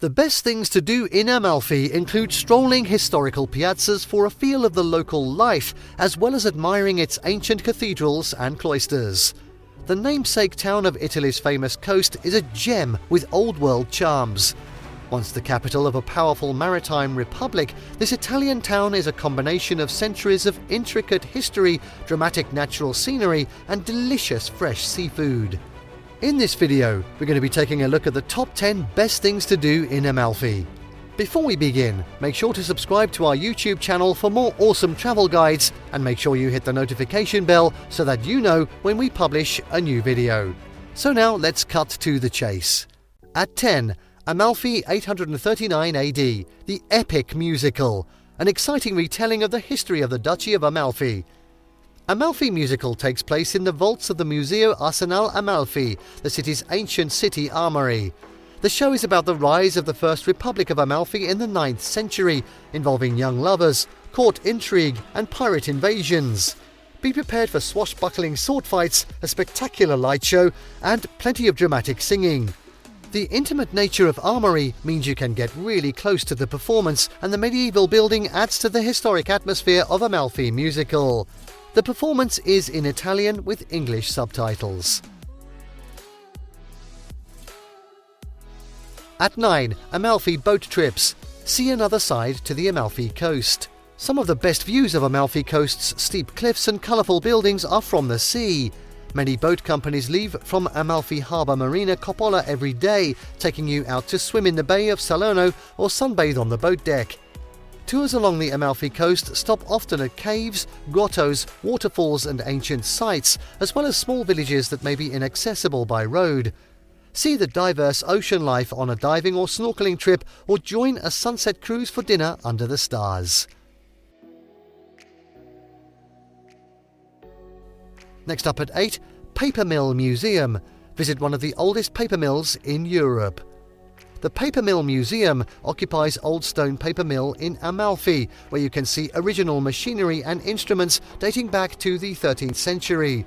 The best things to do in Amalfi include strolling historical piazzas for a feel of the local life, as well as admiring its ancient cathedrals and cloisters. The namesake town of Italy's famous coast is a gem with old-world charms. Once the capital of a powerful maritime republic, this Italian town is a combination of centuries of intricate history, dramatic natural scenery, and delicious fresh seafood. In this video, we're going to be taking a look at the top 10 best things to do in Amalfi. Before we begin, make sure to subscribe to our YouTube channel for more awesome travel guides, and make sure you hit the notification bell so that you know when we publish a new video. So now let's cut to the chase. At 10, Amalfi 839 AD, the epic musical, an exciting retelling of the history of the Duchy of Amalfi. Amalfi musical takes place in the vaults of the Museo Arsenale Amalfi, the city's ancient city armory. The show is about the rise of the First Republic of Amalfi in the 9th century, involving young lovers, court intrigue, and pirate invasions. Be prepared for swashbuckling sword fights, a spectacular light show, and plenty of dramatic singing. The intimate nature of armory means you can get really close to the performance, and the medieval building adds to the historic atmosphere of Amalfi musical. The performance is in Italian with English subtitles. At 9, Amalfi boat trips. See another side to the Amalfi Coast. Some of the best views of Amalfi Coast's steep cliffs and colourful buildings are from the sea. Many boat companies leave from Amalfi Harbour Marina Coppola every day, taking you out to swim in the Bay of Salerno or sunbathe on the boat deck. Tours along the Amalfi Coast stop often at caves, grottos, waterfalls and ancient sites, as well as small villages that may be inaccessible by road. See the diverse ocean life on a diving or snorkeling trip, or join a sunset cruise for dinner under the stars. Next up at 8, Paper Mill Museum. Visit one of the oldest paper mills in Europe. The Paper Mill Museum occupies Old Stone Paper Mill in Amalfi, where you can see original machinery and instruments dating back to the 13th century.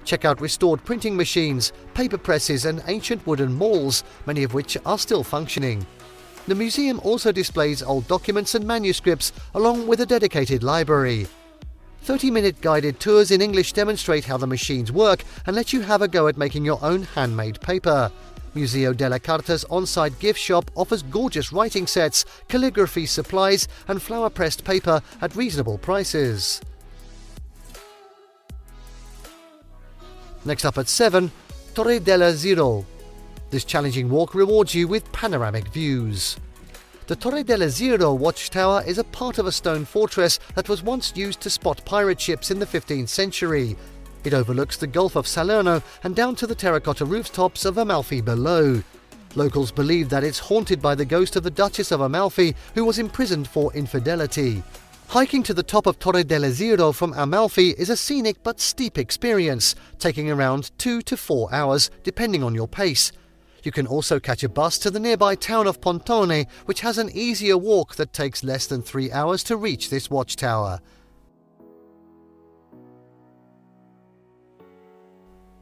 Check out restored printing machines, paper presses and ancient wooden mauls, many of which are still functioning. The museum also displays old documents and manuscripts, along with a dedicated library. 30-minute guided tours in English demonstrate how the machines work and let you have a go at making your own handmade paper. Museo della Carta's on-site gift shop offers gorgeous writing sets, calligraphy supplies and flower-pressed paper at reasonable prices. Next up at 7, Torre dello Ziro. This challenging walk rewards you with panoramic views. The Torre dello Ziro watchtower is a part of a stone fortress that was once used to spot pirate ships in the 15th century. It overlooks the Gulf of Salerno and down to the terracotta rooftops of Amalfi below. Locals believe that it's haunted by the ghost of the Duchess of Amalfi, who was imprisoned for infidelity. Hiking to the top of Torre dello Ziro from Amalfi is a scenic but steep experience, taking around 2 to 4 hours, depending on your pace. You can also catch a bus to the nearby town of Pontone, which has an easier walk that takes less than 3 hours to reach this watchtower.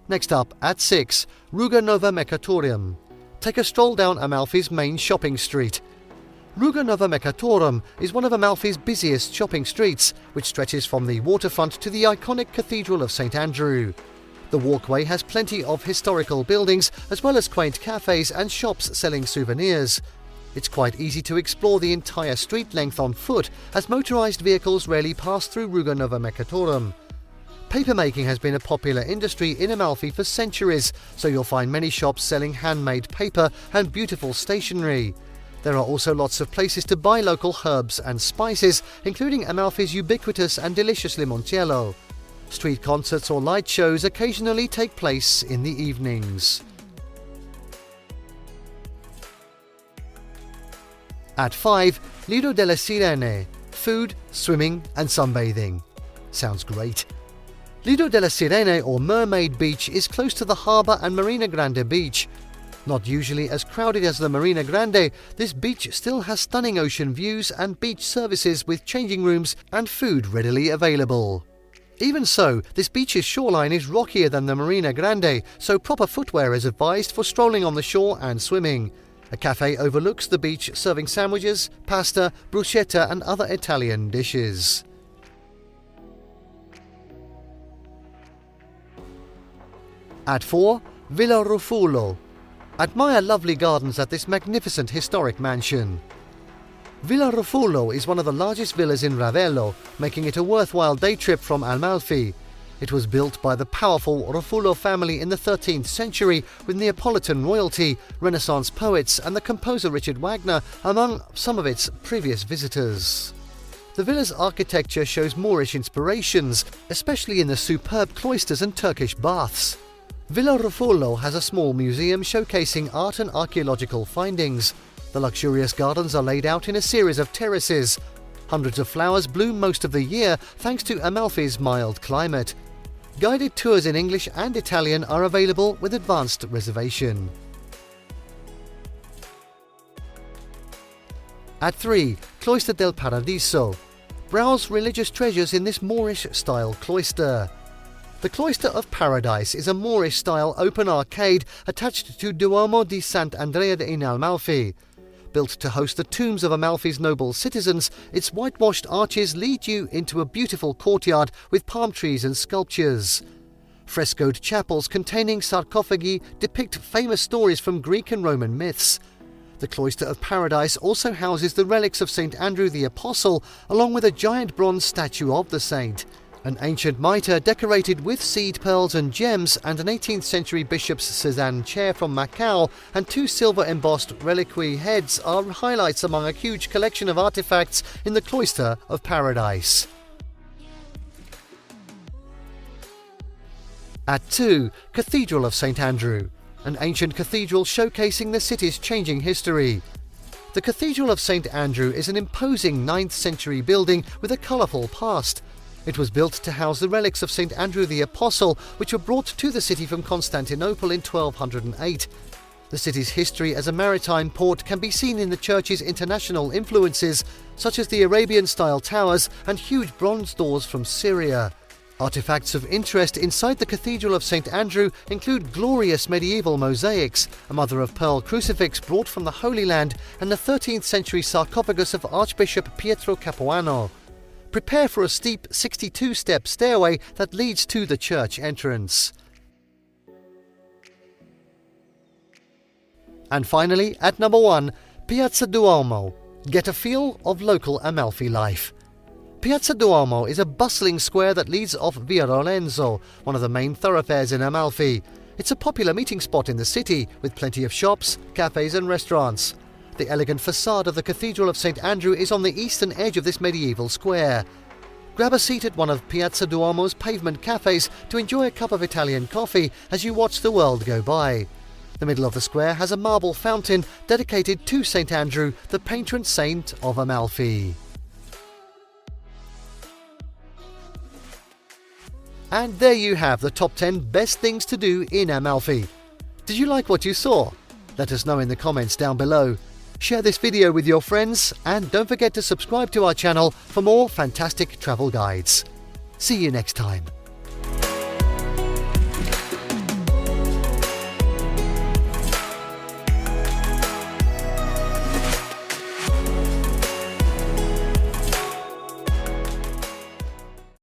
Next up, at 6, Ruga Nova Mercatorum. Take a stroll down Amalfi's main shopping street. Ruga Nova Mercatorum is one of Amalfi's busiest shopping streets, which stretches from the waterfront to the iconic Cathedral of St. Andrew. The walkway has plenty of historical buildings, as well as quaint cafes and shops selling souvenirs. It's quite easy to explore the entire street length on foot, as motorized vehicles rarely pass through Ruga Nova Mercatorum. Papermaking has been a popular industry in Amalfi for centuries, so you'll find many shops selling handmade paper and beautiful stationery. There are also lots of places to buy local herbs and spices, including Amalfi's ubiquitous and delicious limoncello. Street concerts or light shows occasionally take place in the evenings. At 5, Lido delle Sirene. Food, swimming and sunbathing. Sounds great. Lido delle Sirene, or Mermaid Beach, is close to the harbour and Marina Grande Beach. Not usually as crowded as the Marina Grande, this beach still has stunning ocean views and beach services with changing rooms and food readily available. Even so, this beach's shoreline is rockier than the Marina Grande, so proper footwear is advised for strolling on the shore and swimming. A cafe overlooks the beach, serving sandwiches, pasta, bruschetta and other Italian dishes. At 4. Villa Rufolo. Admire lovely gardens at this magnificent historic mansion. Villa Rufolo is one of the largest villas in Ravello, making it a worthwhile day trip from Amalfi. It was built by the powerful Rufolo family in the 13th century with Neapolitan royalty, Renaissance poets and the composer Richard Wagner among some of its previous visitors. The villa's architecture shows Moorish inspirations, especially in the superb cloisters and Turkish baths. Villa Rufolo has a small museum showcasing art and archaeological findings. The luxurious gardens are laid out in a series of terraces. Hundreds of flowers bloom most of the year thanks to Amalfi's mild climate. Guided tours in English and Italian are available with advanced reservation. At 3. Cloister del Paradiso. Browse religious treasures in this Moorish-style cloister. The Cloister of Paradise is a Moorish-style open arcade attached to Duomo di Sant'Andrea in Amalfi. Built to host the tombs of Amalfi's noble citizens, its whitewashed arches lead you into a beautiful courtyard with palm trees and sculptures. Frescoed chapels containing sarcophagi depict famous stories from Greek and Roman myths. The Cloister of Paradise also houses the relics of St. Andrew the Apostle, along with a giant bronze statue of the saint. An ancient mitre decorated with seed pearls and gems and an 18th century bishop's Cézanne chair from Macau and 2 silver embossed reliquary heads are highlights among a huge collection of artifacts in the Cloister of Paradise. At 2. Cathedral of St. Andrew. An ancient cathedral showcasing the city's changing history. The Cathedral of St. Andrew is an imposing 9th century building with a colourful past. It was built to house the relics of St. Andrew the Apostle, which were brought to the city from Constantinople in 1208. The city's history as a maritime port can be seen in the church's international influences, such as the Arabian-style towers and huge bronze doors from Syria. Artifacts of interest inside the Cathedral of St. Andrew include glorious medieval mosaics, a mother-of-pearl crucifix brought from the Holy Land, and the 13th century sarcophagus of Archbishop Pietro Capuano. Prepare for a steep 62-step stairway that leads to the church entrance. And finally, at number 1, Piazza Duomo. Get a feel of local Amalfi life. Piazza Duomo is a bustling square that leads off Via Lorenzo, one of the main thoroughfares in Amalfi. It's a popular meeting spot in the city, with plenty of shops, cafes and restaurants. The elegant facade of the Cathedral of St. Andrew is on the eastern edge of this medieval square. Grab a seat at one of Piazza Duomo's pavement cafes to enjoy a cup of Italian coffee as you watch the world go by. The middle of the square has a marble fountain dedicated to St. Andrew, the patron saint of Amalfi. And there you have the top 10 best things to do in Amalfi. Did you like what you saw? Let us know in the comments down below. Share this video with your friends and don't forget to subscribe to our channel for more fantastic travel guides. See you next time.